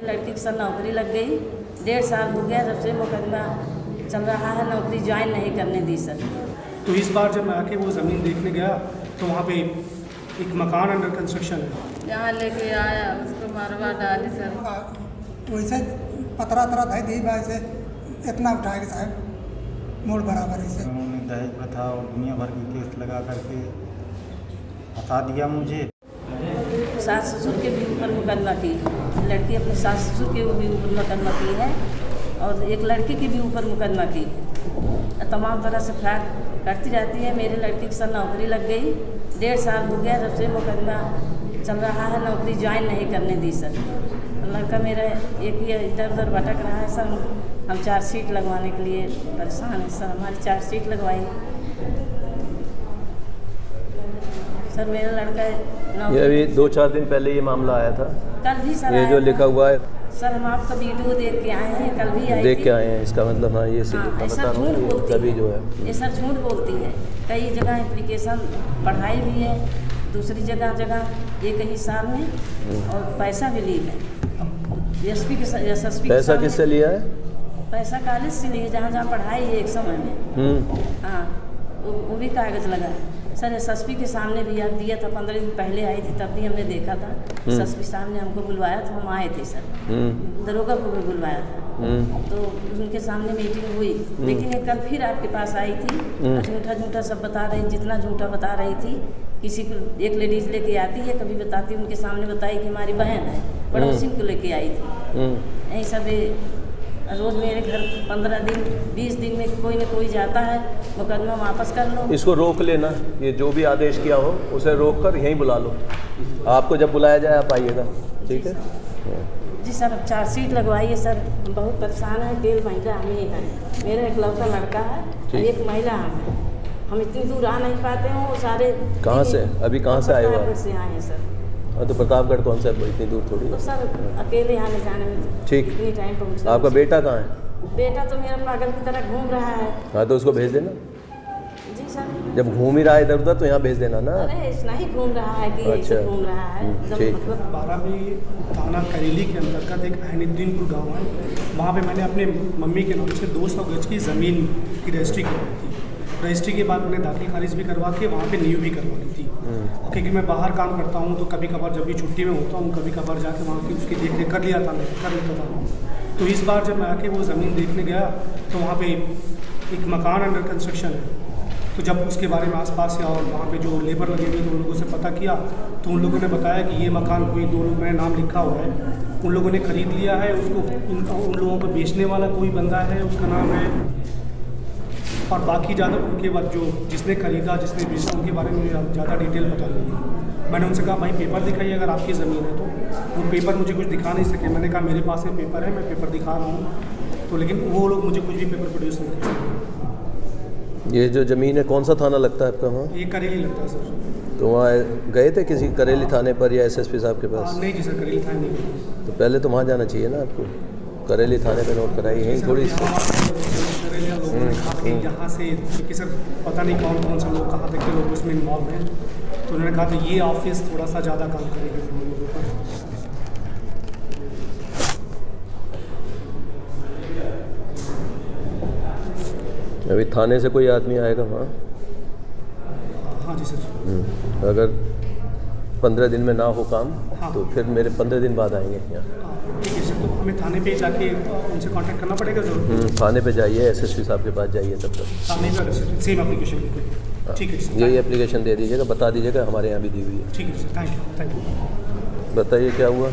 लड़की की सर नौकरी लग गई, 1.5 साल हो गया जब से मुकदमा चल रहा है, नौकरी ज्वाइन नहीं करने दी सर। तो इस बार जब मैं आके वो ज़मीन देखने गया तो वहाँ पे एक मकान अंडर कंस्ट्रक्शन है, यहाँ लेके आया उसको मरवा डाली सर। वैसे पतरा था दी वैसे इतना उठाएगा साहब मूल बराबर ऐसे। उन्होंने दहेज प्रथा और दुनिया भर की केस लगा करके फंसा दिया मुझे। सास ससुर के भी ऊपर मुकदमा की, लड़की अपने सास ससुर के भी ऊपर मुकदमा की है और एक लड़के के भी ऊपर मुकदमा की है। तमाम तरह से फ्रॉड करती रहती है। मेरे लड़की की सर नौकरी लग गई, 1.5 साल हो गया जब से मुकदमा चल रहा है, नौकरी ज्वाइन नहीं करने दी सर। लड़का मेरा एक ही इधर उधर भटक रहा है सर। हम चार्जशीट लगवाने के लिए परेशान हैं सर, हमारी चार्जशीट लगवाई सर। मेरा लड़का ये अभी 2-4 दिन पहले ये मामला आया था, कल भी सर ये जो लिखा हुआ है सर। हम आपका वीडियो देख के आए हैं, कल भी आए देख के आए हैं। इसका मतलब हाँ ये सर झूठ बोलती तभी जो है ये सर झूठ बोलती है। कई जगह एप्लीकेशन पढ़ाई भी है, दूसरी जगह एक ही साल में और पैसा भी ली है। एसपी के एसएसपी पैसा किससे लिया है? पैसा कॉलेज से लिए, जहाँ जहाँ पढ़ाई है एक समय में। हाँ वो भी कागज लगा है सर। एसएसपी के सामने भी याद दिया था, 15 दिन पहले आई थी तब भी हमने देखा था। एसएसपी सामने हमको बुलवाया था, हम आए थे सर। दरोगा को भी बुलवाया था तो उनके सामने मीटिंग हुई। लेकिन ये कल फिर आपके पास आई थी, झूठा सब बता रही, जितना झूठा बता रही थी। किसी को एक लेडीज लेके आती है, कभी बताती उनके सामने बताई कि हमारी बहन है, पड़ोसी को लेके आई थी। यही सब रोज़ मेरे घर 15 दिन 20 दिन में कोई न कोई जाता है, मुकदमा वापस कर लो। इसको रोक लेना, ये जो भी आदेश किया हो उसे रोक कर यहीं बुला लो। आपको जब बुलाया जाए आप आइएगा, ठीक है जी सर। अब चार्जशीट लगवाइए सर, हम बहुत परेशान है। 1.5 महीना हम ही हैं, मेरा इकलौता लड़का है और एक महिला हम इतनी दूर आ नहीं पाते हैं। वो सारे कहाँ से अभी कहाँ से आए हो आप? से आए हैं सर। हाँ तो प्रतापगढ़ कौन सा इतनी दूर थोड़ी तो सर अकेले आने जाने में ठीक। इतनी टाइम पहुँचना। आपका बेटा कहाँ है? बेटा तो मेरा पागल की तरह घूम रहा है। हाँ तो उसको भेज देना। जी सर। जब घूम ही रहा है इधर उधर तो यहाँ भेज देना ना। अरे इतना ही घूम रहा है कि अच्छा। घूम रहा है ठीक। मतलब 12वीं थाना करेली के अंतर्गत एक अहनुद्दीनपुर गाँव है, वहाँ पे मैंने अपने मम्मी के नाम से 200 गज की ज़मीन की रजिस्ट्री करवाई थी। रजिस्ट्री के बाद मैंने दाखिल खारिज भी करवा के वहाँ पे नींव भी करवा ली थी। क्योंकि मैं बाहर काम करता हूँ तो कभी कभार जब भी छुट्टी में होता हूँ कभी कभार जाके वहाँ की उसकी देख रेख कर लेता था। तो इस बार जब मैं आके वो ज़मीन देखने गया तो वहाँ पे एक मकान अंडर कंस्ट्रक्शन है। तो जब उसके बारे में आसपास या और वहाँ पे जो लेबर लगे हुए थे उन लोगों से पता किया तो उन लोगों ने बताया कि ये मकान कोई 2 लोगों ने नाम लिखा हुआ है, उन लोगों ने ख़रीद लिया है उसको। उन लोगों को बेचने वाला कोई बंदा है, उसका नाम है, और बाकी ज़्यादा उनके बाद जो जिसने खरीदा जिसने बेचा उनके बारे में ज़्यादा डिटेल बता दी। मैंने उनसे कहा भाई पेपर दिखाइए अगर आपकी ज़मीन है तो। वो पेपर मुझे कुछ दिखा नहीं सके। मैंने कहा मेरे पास में पेपर है, मैं पेपर दिखा रहा हूँ तो, लेकिन वो लोग मुझे कुछ भी पेपर प्रोड्यूस नहीं कर सके। ये जो ज़मीन है कौन सा थाना लगता है आपका वहाँ? ये करेली लगता है सर। तो वहाँ गए थे किसी करेली थाने पर या एसएसपी साहब के पास? नहीं जी सर, करेली थाने नहीं गए। तो पहले तो वहाँ जाना चाहिए ना आपको, करेली थाने पे नोट कराई यहीं थोड़ी यहाँ से कि सर पता नहीं कौन कौन से लोग कहाँ तक के लोग उसमें इन्वॉल्व हैं। तो उन्होंने कहा था ये ऑफिस थोड़ा सा ज़्यादा काम करेगी हम लोगों पर। अभी थाने से कोई आदमी आएगा वहाँ? हाँ जी सर। अगर 15 दिन में ना हो काम हाँ। तो फिर मेरे 15 दिन बाद आएंगे यहाँ। ठीक है सर। तो हमें थाने पे जाके उनसे कांटेक्ट करना पड़ेगा ज़रूर? थाने पे जाइए, एसएसपी साहब के पास जाइए तब तक। थाने पर सेम एप्लीकेशन लिखिए। ठीक है सर। यही एप्लीकेशन दे दीजिएगा, बता दीजिएगा हमारे यहाँ भी दी हुई है। ठीक है सर, थैंक यू। बताइए क्या हुआ?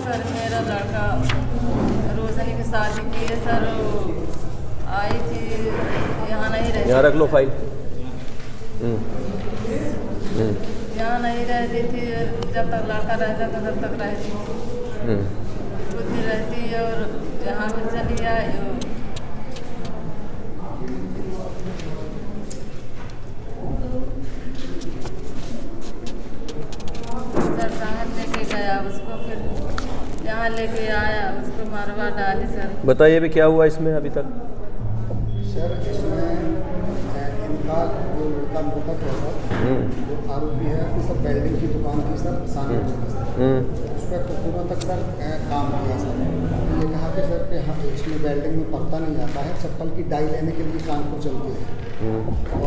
सर मेरा लड़का रोशनी की शादी की है सर, आई थी यहाँ नहीं रहती। यहाँ रख लो फाइल। यहाँ नहीं रहती थी, जब तक लड़का रहता था तब तक रहती थी। खुद भी रहती है और यहाँ भी चली आई। सर साहब लेके गया उसको, फिर यहाँ लेके आया उसको मरवा डाली सर। बताइए भी क्या हुआ इसमें अभी तक? सर इसमें इनका जो लड़का मृतक है सर, जो आरोपी है, वो सब वेल्डिंग की दुकान थी सर, सामने पर पूरा तक सर काम किया सर। ये कहा कि सर कि हाँ इसमें वेल्डिंग में पत्ता नहीं आता है, चप्पल की डाई लेने के लिए कानपुर चलती है।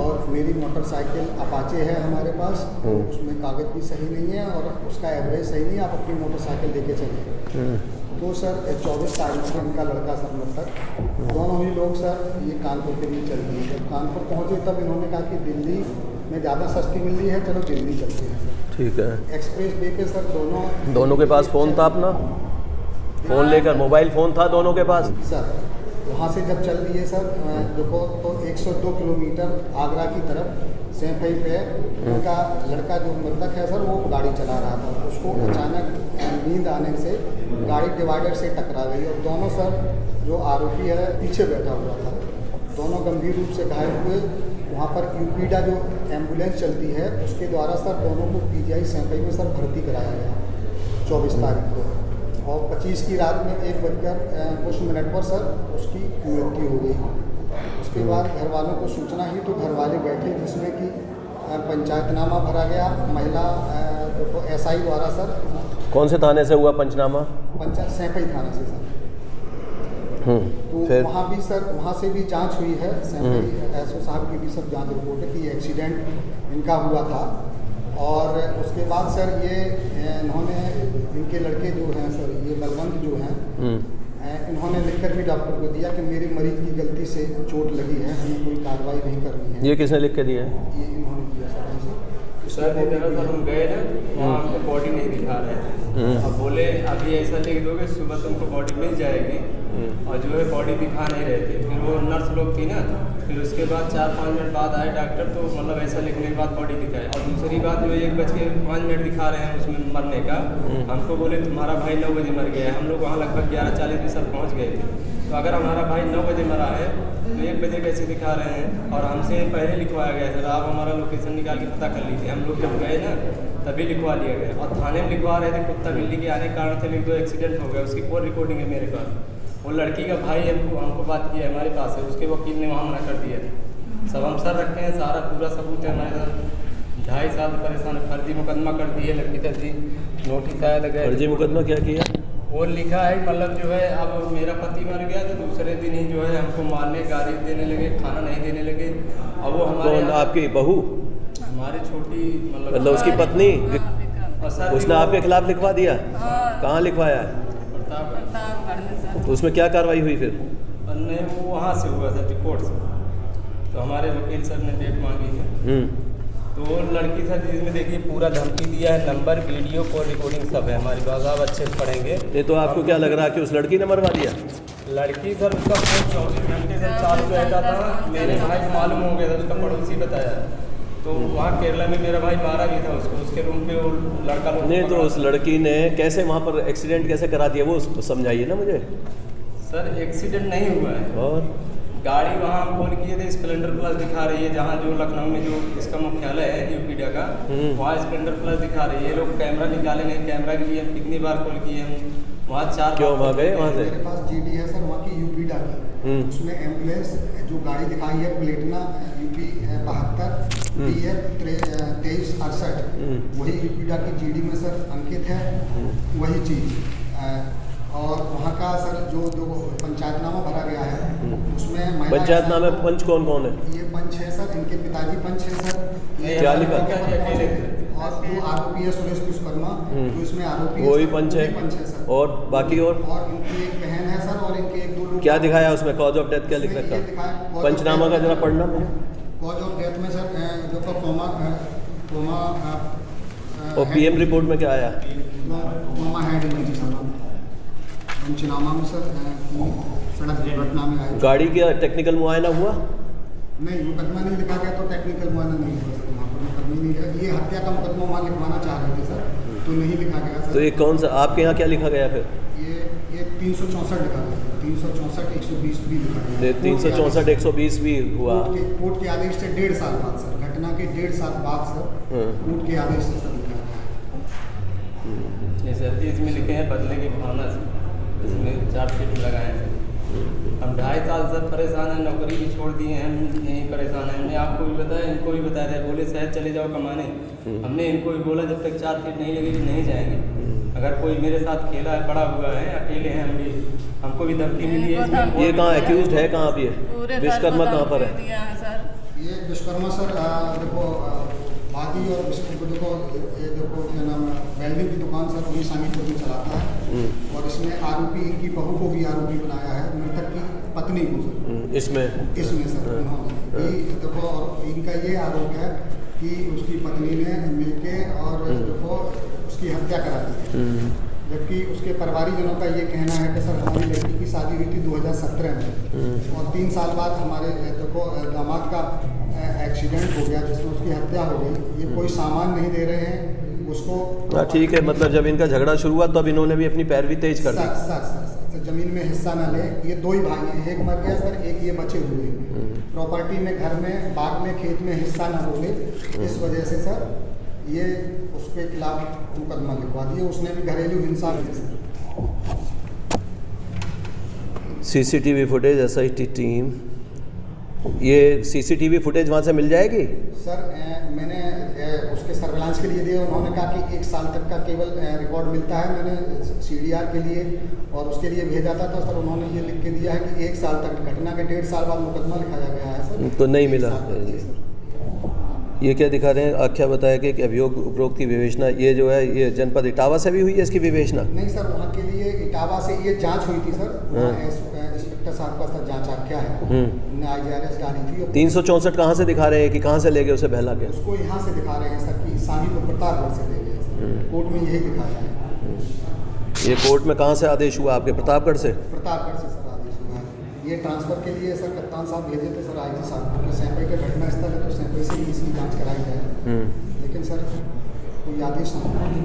और मेरी मोटरसाइकिल अपाचे है हमारे पास, उसमें कागज़ भी सही नहीं है और उसका एवरेज सही नहीं है, आप अपनी मोटरसाइकिल लेके चलिए। तो सर 24 तारीख से इनका लड़का सर मतलब दोनों ही लोग सर ये कानपुर के लिए चल दिए। जब कानपुर पहुँचे तब इन्होंने कहा कि दिल्ली में ज़्यादा सस्ती मिल रही है, चलो दिल्ली चलते हैं सर। ठीक है। एक्सप्रेस वे पे सर दोनों के पास फ़ोन था अपना? फ़ोन लेकर, मोबाइल फ़ोन था दोनों के पास? सर वहाँ से जब चल दिए सर देखो तो 102 किलोमीटर आगरा की तरफ सैफई पे उनका लड़का जो मृतक है सर वो गाड़ी चला रहा था। उसको अचानक नींद आने से गाड़ी डिवाइडर से टकरा गई और दोनों सर जो आरोपी है पीछे बैठा हुआ था, दोनों गंभीर रूप से घायल हुए। वहाँ पर यूपीडा जो एम्बुलेंस चलती है उसके द्वारा सर दोनों को पीजीआई सैफई में सर भर्ती कराया गया 24 तारीख को। और 25 की रात में 1 बजकर कुछ मिनट पर सर उसकी मृत्यु हो गई। उसके बाद घर वालों को सूचना ही तो घर वाले बैठे, जिसमें कि पंचायतनामा भरा गया महिला तो एसआई द्वारा सर। कौन से थाने से हुआ पंचनामा? पंचायत सैफई थाने से सर। तो फिर वहाँ भी सर वहाँ से भी जांच हुई है, सैफई एसओ साहब की भी सब जांच रिपोर्ट है कि ये एक्सीडेंट इनका हुआ था। और उसके बाद सर ये इन्होंने इनके लड़के जो हैं सर ये बलवंत जो हैं इन्होंने लिखकर भी डॉक्टर को दिया कि मेरे मरीज की गलती से चोट लगी है, हमें कोई कार्रवाई नहीं करनी है। ये किसने लिख के दिया है? ये इन्होंने दिया सर हमसे। सर दरअसल हम गए ना वहाँ हमको बॉडी नहीं दिखा रहे थे। अब बोले अभी ऐसा लिख दोगे सुबह तुमको बॉडी मिल जाएगी, और जो है बॉडी दिखा नहीं रहे थे। फिर वो नर्स लोग थी ना, फिर उसके बाद 4-5 मिनट बाद आए डॉक्टर, तो मतलब ऐसा लिखने के बाद बॉडी दिखाए। और दूसरी बात जो 1:05 दिखा रहे हैं उसमें मरने का, हमको बोले तुम्हारा भाई 9 बजे मर गया है। हम लोग वहाँ लगभग 11:40 में सब पहुँच गए थे। तो अगर हमारा भाई 9 बजे मरा है तो 1 बजे कैसे दिखा रहे हैं? और हमसे पहले लिखवाया गया सर, आप हमारा लोकेशन निकाल के पता कर लीजिए। हम लोग जब गए ना तभी लिखवा लिया गया, और थाने में लिखवा रहे थे कुत्ता बिल्ली के आने के कारण से लिख दो एक्सीडेंट हो गया। उसकी कोई रिकॉर्डिंग है मेरे पास। वो लड़की का भाई हमको बात किया है हमारे पास है, उसके वकील ने वहाँ मना कर दिया था। सब हम सर रखते हैं, सारा पूरा सबूत है हमारे साथ। 2.5 साल परेशान, फर्जी मुकदमा कर दिए, लड़की तर्जी नोटिस आया लगा। फर्जी मुकदमा क्या किया? वो लिखा है मतलब जो है अब मेरा पति मर गया तो दूसरे दिन ही जो है हमको मारने गाली देने लगे, खाना नहीं देने लगे। अब वो हमारे आपकी बहू, हमारी छोटी मतलब उसकी पत्नी, उसने आपके खिलाफ लिखवा दिया? कहाँ लिखवाया है? तो उसमें क्या कार्रवाई हुई फिर? नहीं वो वहाँ से हुआ था कोर्ट से, तो हमारे वकील सर ने डेट मांगी है। तो लड़की सर जिसमें देखिए पूरा धमकी दिया है, नंबर वीडियो कॉल रिकॉर्डिंग सब है हमारी पास, आप अच्छे से पढ़ेंगे। ये तो आपको क्या लग रहा है कि उस लड़की ने मरवा दिया? लड़की सर उसका फोन 24 घंटे से चालू रहता था, मेरे भाई को मालूम हो गया था, उसका पड़ोसी बताया। तो वहाँ केरला में मेरा भाई मारा भी था उसको, उसके रूम पे वो लड़का लोग नहीं। तो उस लड़की ने कैसे वहाँ पर एक्सीडेंट कैसे करा दिया वो समझाइए ना मुझे। सर एक्सीडेंट नहीं हुआ है, और गाड़ी वहाँ हम फोन किए थे स्प्लेंडर प्लस दिखा रही है, जहाँ जो लखनऊ में जो इसका मुख्यालय है यूपीडा का, वहाँ स्प्लेंडर प्लस दिखा रही है। ये लोग कैमरा निकाले नहीं, कैमरा के लिए कितनी बार कॉल किए हम, वहाँ 4 क्यों वहाँ गए? वहाँ से मेरे पास जीडी है सर वहाँ की यूपीडा की, उसमें एम्बुलेंस जो गाड़ी दिखाई है प्लेटिना यूपी 72 DF 2368 वही यूपीडा की जीडी में सर अंकित है वही चीज़। और वहाँ का सर जो पंचायतनामा भरा गया है उसमें पंचायतनामे पंच कौन कौन है? ये पंच है सर, इनके पिताजी पंच है सर। क्या लिखा? और जो आरोपी है सुरेश विश्वकर्मा, जो इसमें आरोपी वही पंच है सर। और बाकी और इनकी एक बहन है सर, और इनके 1-2 लोग। क्या दिखाया उसमें? कॉज ऑफ डेथ क्या लिख रखा? पंचनामा का जरा पढ़ना मुझे। कॉज ऑफ डेथ में सर जो कोमा और पीएम रिपोर्ट में क्या आया? Coma head emergency sir. पंचनामा में सर सड़क दुर्घटना में आया। गाड़ी का टेक्निकल मुआयना हुआ? नहीं, मुकदमा नहीं लिखा गया तो टेक्निकल मुआयना नहीं हुआ सर। वहाँ पर मुकदमा नहीं लिखा, ये हत्या का मुकदमा वहाँ लिखवाना चाह रहे थे सर, तो नहीं लिखा गया सर। तो ये कौन सा आपके यहाँ क्या लिखा गया फिर? ये 364 लिखा गया, 364 120 भी लिखा गया। 364 120 भी हुआ। कोर्ट के आदेश से 1.5 साल बाद सर, घटना के 1.5 साल बाद सर कोर्ट के आदेश से सर लिखा गया। ये सर इसमें लिखे हैं बदले की भावना से, इसमें 4 फीट लगाए हैं। हम 2.5 साल से परेशान हैं, नौकरी भी छोड़ दिए हैं, हम यहीं परेशान हैं। हमने आपको भी बताया, इनको भी बताया था, बोले शहर चले जाओ कमाने। हमने इनको भी बोला जब तक 4 फीट नहीं लगेगी नहीं जाएंगे। अगर कोई मेरे साथ खेला है, पड़ा हुआ है, अकेले हैं हम भी, हमको भी धमकी मिली है। ये कहाँ एक्यूज है, कहाँ पे है विश्वकर्मा, कहाँ पर है? ये विश्वकर्मा सर देखो बाकी और देखो ये देखो क्या नाम है, वेल्डिंग की दुकान सर वही सामीपुर में चलाता है। और इसमें आरोपी इनकी बहू को भी आरोपी बनाया है, मृतक की पत्नी को सर इसमें सर उन्होंने देखो, और इनका ये आरोप है कि उसकी पत्नी ने मिलके और देखो उसकी हत्या करा दी। जबकि उसके परिवारीजनों का ये कहना है कि सर हमारी लड़की की शादी हुई थी 2017 में और 3 साल बाद हमारे देखो दामाद का एक्सीडेंट हो गया जिसमें उसकी हत्या हो गई। ये कोई सामान नहीं दे रहे हैं उसको। ठीक है, मतलब जब इनका झगड़ा शुरू हुआ तब इन्होंने भी अपनी पैरवी तेज कर दी। सर जमीन में हिस्सा न ले, ये 2 ही भाई हैं, एक मर गया सर, एक ये बचे हुए हैं। प्रॉपर्टी में, घर में, बाग में, खेत में हिस्सा न बोले, इस वजह से सर ये उसके खिलाफ मुकदमा लिखवा दिया। उसने भी घरेलू हिंसा की sir. CCTV footage SIT team, ये CCTV फुटेज वहाँ से मिल जाएगी? सर मैंने उसके सर्विलांस के लिए दिया, उन्होंने कहा कि 1 साल तक का केवल रिकॉर्ड मिलता है। मैंने CDR के लिए और उसके लिए भेजा था, तो सर उन्होंने ये लिख के दिया है कि 1 साल तक, घटना के 1.5 साल बाद मुकदमा लिखाया गया है सर। तो नहीं मिला। ये क्या दिखा रहे हैं? आख्या बताया कि अभियोग उपरोक्त की विवेचना, ये जो है ये जनपद इटावा से भी हुई है इसकी विवेचना? नहीं सर, वहाँ के लिए इटावा से ये जांच हुई थी सर। इंस्पेक्टर साहब का सर जांच आख्या है, IGRS डाली थी। 364 कहाँ से दिखा रहे हैं कि कहाँ से ले गए उसे बहला के? उसको यहाँ से दिखा रहे हैं सर कि सानीपुर प्रतापगढ़ से ले गए सर। कोर्ट में यही दिखाया है। ये कोर्ट में कहाँ से आदेश हुआ आपके? प्रतापगढ़ से? प्रतापगढ़ से सर आदेश हुआ है। ये ट्रांसफ़र के लिए सर कप्तान साहब भेजे थे सर IG साहब, क्योंकि सैंपई का घटना स्थल है तो सैंपई से ही इसकी जाँच कराई जाए। लेकिन सर कोई आदेश नहीं।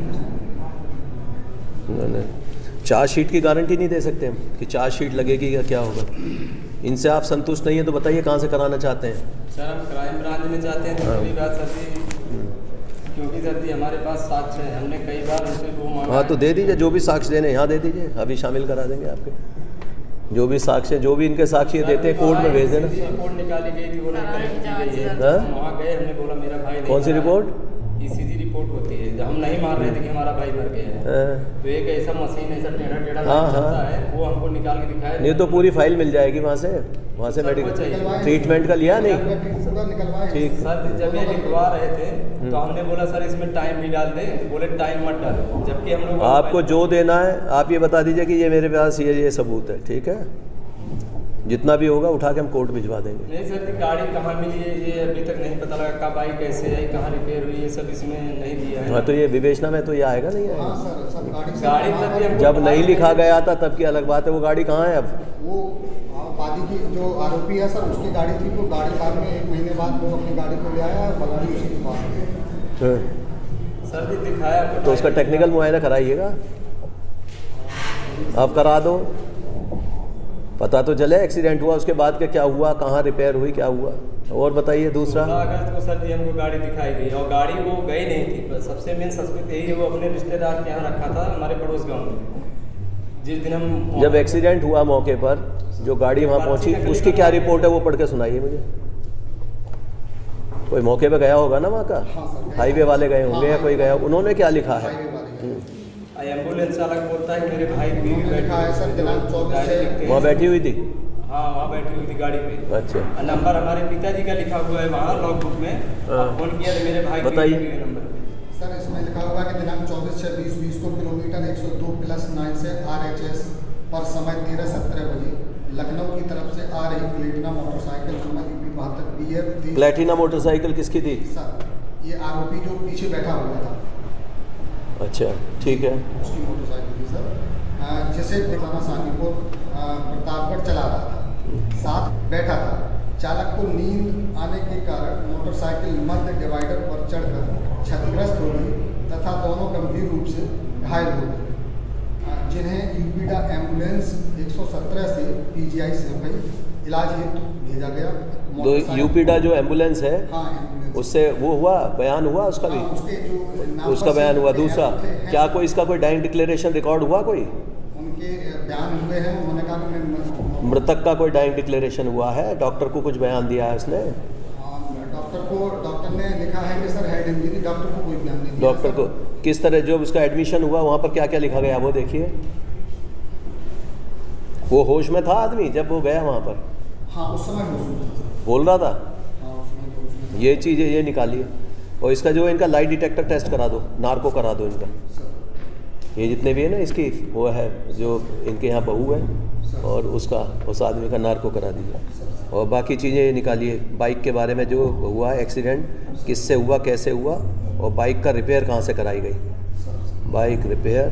चार्जशीट की गारंटी नहीं दे सकते हम कि चार्जशीट लगेगी या क्या होगा? इनसे आप संतुष्ट नहीं है तो बताइए कहाँ से कराना चाहते हैं? सर हम क्राइम ब्रांच में चाहते हैं। दूसरी बात सर जी, क्योंकि सर जी हमारे पास साक्ष्य है, हमने कई बार उनसे वो मांगा। हाँ तो दे दीजिए, जो भी साक्ष्य देने यहाँ दे दीजिए, अभी शामिल करा देंगे आपके। जो भी साक्ष्य, जो भी इनके साक्ष्य देते हैं कोर्ट में भेज देना। रिपोर्ट निकाली गई थी, वो वहाँ गए, हमने बोला मेरा भाई। कौन सी रिपोर्ट? ECG रिपोर्ट होती है, जब हम नहीं मान रहे थे कि हमारा भाई मर गया है, तो एक ऐसा मशीन ऐसा टेढ़ा चलता है, वो हमको निकाल के दिखाया। नहीं तो पूरी फाइल मिल जाएगी वहाँ से मेडिकल ट्रीटमेंट का लिया नहीं? ठीक सर, जब ये लिखवा रहे थे तो हमने बोला सर इसमें टाइम भी डाल दें, बोले टाइम मत डालो, जबकि हम लोग आपको जो देना है आप ये बता दीजिए कि ये मेरे पास ये सबूत है, ठीक है? जितना भी होगा उठा के हम कोर्ट भिजवा देंगे। नहीं सर, गाड़ी कहाँ मिली है ये अभी तक नहीं पता लगा, कब आई, कैसे आई, कहाँ रिपेयर हुई, ये सब इसमें नहीं दिया है। हाँ तो ये विवेचना में तो ये आएगा नहीं आएगा? हाँ सर, गाड़ी सर जब नहीं लिखा गया था तब की अलग बात है, वो गाड़ी कहाँ है अब? वो वादी की जो आरोपी है सर उसकी गाड़ी थी, वो गाड़ी बाद में 1 महीने बाद वो अपनी गाड़ी को ले आया, गाड़ी उसी के पास सर जी दिखाया तो उसका टेक्निकल मुआयना कराइएगा, आप करा दो, पता तो चले एक्सीडेंट हुआ उसके बाद के क्या हुआ, कहाँ रिपेयर हुई, क्या हुआ। और बताइए दूसरा। 16 अगस्त को सर जी हमको गाड़ी दिखाई गई और गाड़ी वो गई नहीं थी। सबसे मेन सस्पेक्ट यही है, वो अपने रिश्तेदार के यहाँ रखा था हमारे पड़ोस गाँव में। जिस दिन हम जब एक्सीडेंट हुआ मौके पर जो गाड़ी वहाँ पहुँची उसकी क्या रिपोर्ट है वो पढ़ के सुनाइए मुझे। कोई मौके पे गया होगा ना वहाँ का, हाईवे वाले गए होंगे या कोई गया, उन्होंने क्या लिखा है? एम्बुलेंस चालक बोलता है मेरे भाई बीवी बैठा है सर, दिनांक 24 से वहाँ बैठी हुई थी। हाँ वहाँ बैठी हुई थी गाड़ी पे। अच्छा। नंबर हमारे पिताजी का लिखा हुआ है वहाँ लॉग बुक में। फोन किया तो मेरे भाई बताइए नंबर सर, इसमें लिखा हुआ है कि दिनांक 24/6/2020 को किलोमीटर 102+9 से RHS पर समय 13:17 बजे लखनऊ की तरफ से आ रही Platina motorcycle number UP 72BF। Platina motorcycle किसकी थी? सर ये आरोपी जो पीछे बैठा हुआ था। अच्छा ठीक है। उसकी मोटरसाइकिल थी सर, जिसे थाना सानीपुर प्रतापगढ़ चला रहा था, साथ बैठा था। चालक को नींद आने के कारण मोटरसाइकिल मध्य डिवाइडर पर चढ़कर क्षतिग्रस्त हो गई तथा दोनों गंभीर रूप से घायल हो गए, जिन्हें यूपीडा एम्बुलेंस 117 से PGI सैंपई इलाज हेतु भेजा गया। तो यूपीडा जो एम्बुलेंस है, हाँ एम्बुलेंस, उससे वो हुआ, बयान हुआ उसका भी? उसका बयान हुआ। दूसरा क्या कोई इसका कोई डाइंग डिक्लेरेशन रिकॉर्ड हुआ? कोई उनके बयान हुए हैं, उन्होंने कहा कि मृतक का कोई डाइंग डिक्लेरेशन हुआ है? डॉक्टर को कुछ बयान दिया है उसने? डॉक्टर ने लिखा है कि सर हेड इंजरी। डॉक्टर को कोई बयान नहीं दिया। डॉक्टर को किस तरह, जो उसका एडमिशन हुआ वहाँ पर क्या क्या लिखा गया वो देखिए। वो होश में था आदमी जब वो गया वहाँ पर? हाँ, उस समय होश में था। बोल रहा था? हाँ, उस समय होश में था। ये चीज़ें ये निकालिए। और इसका जो इनका लाई डिटेक्टर टेस्ट करा दो, नार्को करा दो इनका। ये जितने भी है ना इसकी, वो है जो इनके यहाँ बहू है और उसका, उस आदमी का नार्को करा दीजिए। और बाकी चीज़ें निकालिए। बाइक के बारे में जो हुआ एक्सीडेंट, किससे हुआ, कैसे हुआ, और बाइक का रिपेयर कहाँ से कराई गई, बाइक रिपेयर।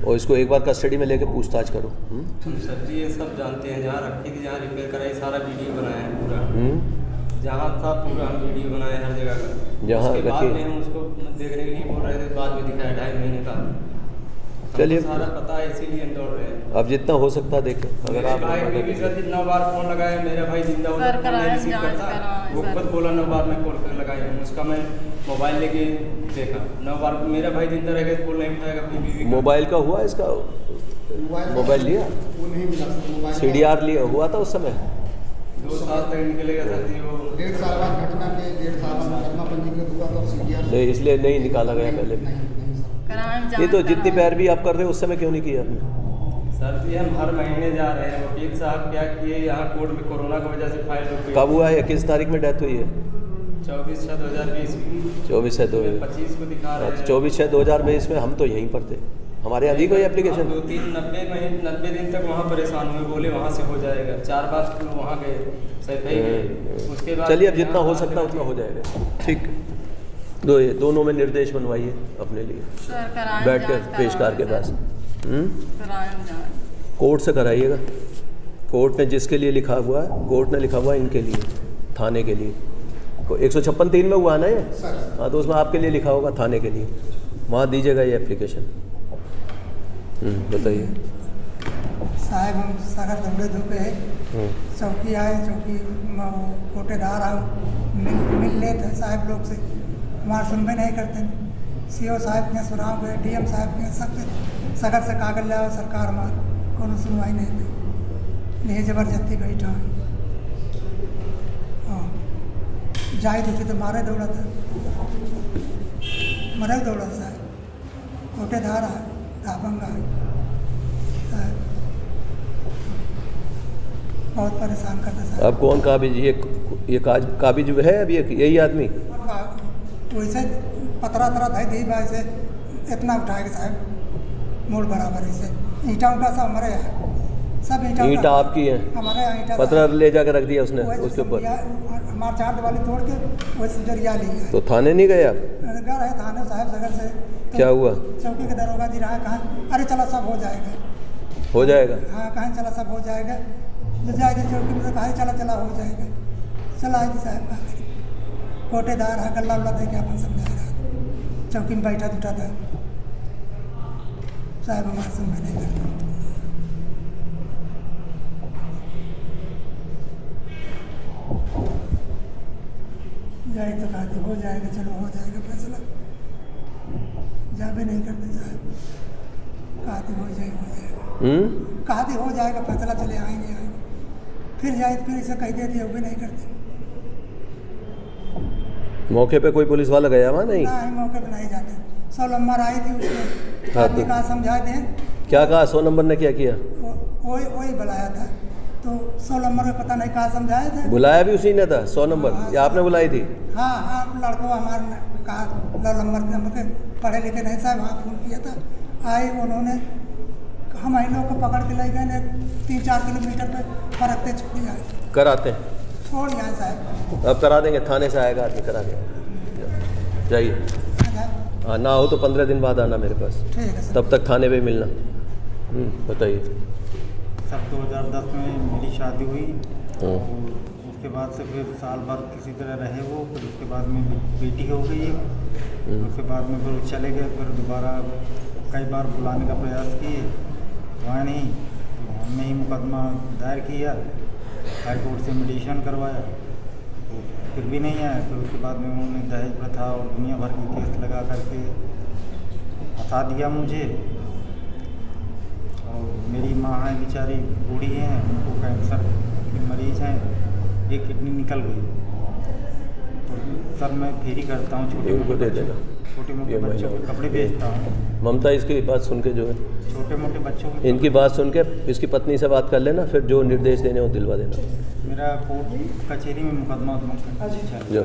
और इसको एक बार कस्टडी में लेके पूछताछ करो। सर जी ये सब जानते हैं, जहाँ रखी थी, जहाँ रिपेयर कराई, सारा वीडियो बनाया है पूरा। जहाँ था पूरा हम वीडियो बनाए हर जगह का। जहाँ उसके बाद रखी, में हम उसको देखने के लिए बोल रहे थे, बाद में दिखाया 2.5 महीने का। चलिए सारा पता है, इसीलिए हम दौड़ रहे हैं। अब जितना हो सकता है देखें। अगर आप भाई भी सर जितना बार फोन लगाया, मेरा भाई जिंदा होता सर कराया, रिसीव जांच करता, कराया, वो सर। खुद बोला 9 बार मैं कॉल कर लगाई हूँ। उसका मैं मोबाइल लेके देखा, 9 बार मेरा भाई जिंदा रहेगा, कॉल नहीं उठाएगा अपनी बीवी का। मोबाइल का हुआ इसका, मोबाइल लिया, वो नहीं मिला सर। मोबाइल CDR लिया हुआ था उस समय? 2 साल तक निकलेगा सर जी वो। 1.5 साल बाद घटना के 1.5 साल बाद मुकदमा पंजीकृत हुआ तो CDR नहीं, इसलिए नहीं निकाला गया पहले। नहीं सर। कराएं, ये तो जांच जितनी कराएं। पैरवी आप कर रहे हो उस समय क्यों नहीं किया आपने? सर जी हम हर महीने जा रहे हैं। वकील साहब क्या किए, यहाँ कोर्ट में कोरोना की वजह से फाइल रुक गई। कब हुआ है? किस तारीख में डेथ हुई है? 24/6/2020 25 को दिखा रहे हैं। 24/6/2020 में हम तो यहीं पर थे। हमारे यहाँ दी कोई एप्लीकेशन? 90 दिन तक वहाँ परेशान हुए, बोले वहाँ से हो जाएगा। 4 बार वहाँ गए, सही गए। उसके बाद चलिए अब जितना हो सकता है उतना हो जाएगा। ठीक, दोनों में निर्देश बनवाइए अपने लिए, सर कराएं, बैठ कर जांच पेशकार के कराएं, पास। सर। कराएं जांच। कोर्ट से कराइएगा। कोर्ट ने जिसके लिए लिखा हुआ है, कोर्ट ने लिखा हुआ है इनके लिए, थाने के लिए। 156(3) में हुआ ना ये? हाँ, तो उसमें आपके लिए लिखा होगा थाने के लिए, वहाँ दीजिएगा ये एप्लीकेशन। बताइए साहब, हम सागर दौड़े धूपे है, चौकी आए, चौकी कोटेदार आओ, मिल लेते साहब लोग से, हमारा सुनबे नहीं करते। CO साहब के सुनाव गए, DM साहब के, सबके सगर से कागज ले आओ, सरकार हमार कोनो सुनवाई नहीं हुई, नहीं जबरदस्ती बैठा है। हाँ, जाए थी तो मारे दौड़ा था, मरे दौड़ा साहब, कोटेदार है, दाबंगा है साहब, बहुत परेशान करता साहब। अब कौन काबिज, ये काबिज है अब यही आदमी? वैसे पतरा था दी वैसे इतना उठाएगा साहब, मूल बराबर ऐसे ईंटा उठा सब हमारे यहाँ, सब ईंटा आपकी है? हमारे यहाँ ईंटा पतरा ले जाकर रख दिया उसने उसके ऊपर? हमारे 4 दिवाली तोड़ के वैसे जरिया लिया। तो थाने नहीं गए आप? घर है थाने साहब सगर से। तो क्या हुआ? चौकी के दरोगा जी रहा, कहाँ अरे चला सब हो जाएगा, हो जाएगा। हाँ कहाँ चला सब हो जाएगा, जो जाएगी चौकी में तो कहा चला हो जाएगा, चला है साहब कहा करें। कोटेदार है, गल्ला उल्ला दे के अपन समझा रहा, चौकी में बैठा था साहब, हमारे समझ नहीं करता। जाए तो कहते हो जाएगा, चलो हो जाएगा फैसला, जाबे नहीं करते साहब, कहते हो जाएगा कहते हो जाएगा फैसला, चले आएंगे फिर जाए तो फिर ऐसा कह देते हो भी नहीं करते। मौके पे कोई पुलिस वाला गया वहाँ? नहीं, मौके पे नहीं जाते। 100 नंबर आई थी, उसने आदमी कहा समझा दें। क्या कहा? 100 नंबर ने क्या किया? वही बुलाया था, तो 100 नंबर में पता नहीं कहा समझाए थे। बुलाया भी उसी ने था 100 नंबर? या आपने बुलाई थी? हाँ, लड़कों हमारे कहा 9 नंबर के पढ़े लिखे नहीं साहब, वहाँ फोन किया था, आए उन्होंने, हम इन लोग को पकड़ के ले गए, 3-4 किलोमीटर पे फरकते छोड़ आए, कराते हैं, छोड़ आए साहब। अब करा देंगे, थाने से आएगा आदमी, करा देंगे, जाइए। हाँ, ना हो तो 15 दिन बाद आना मेरे पास, ठीक है सर। तब तक थाने पे मिलना। बताइए सर। 2010 में मेरी शादी हुई, उसके बाद से फिर साल भर किसी तरह रहे वो, फिर उसके बाद में बेटी हो गई है, उसके बाद में फिर चले गए, फिर दोबारा कई बार बुलाने का प्रयास किए, वहाँ नहीं, तो हमने ही मुकदमा दायर किया, हाई कोर्ट से मेडिएशन करवाया, तो फिर भी नहीं आया। फिर उसके बाद में उन्होंने दहेज प्रथा और दुनिया भर की केस लगा करके फंसा दिया मुझे। और मेरी माँ है बेचारी बूढ़ी हैं, उनको कैंसर के मरीज़ हैं, एक किडनी निकल गई। तो सर मैं फेरी करता हूँ, छोटे मोटे बच्चों के कपड़े बेचता हूँ। ममता इसकी बात सुन के जो है छोटे मोटे बच्चों के इनकी बात सुन के इसकी पत्नी से बात कर लेना, फिर जो निर्देश देने वो दिलवा देना। मेरा कोर्ट कचहरी में मुकदमा जो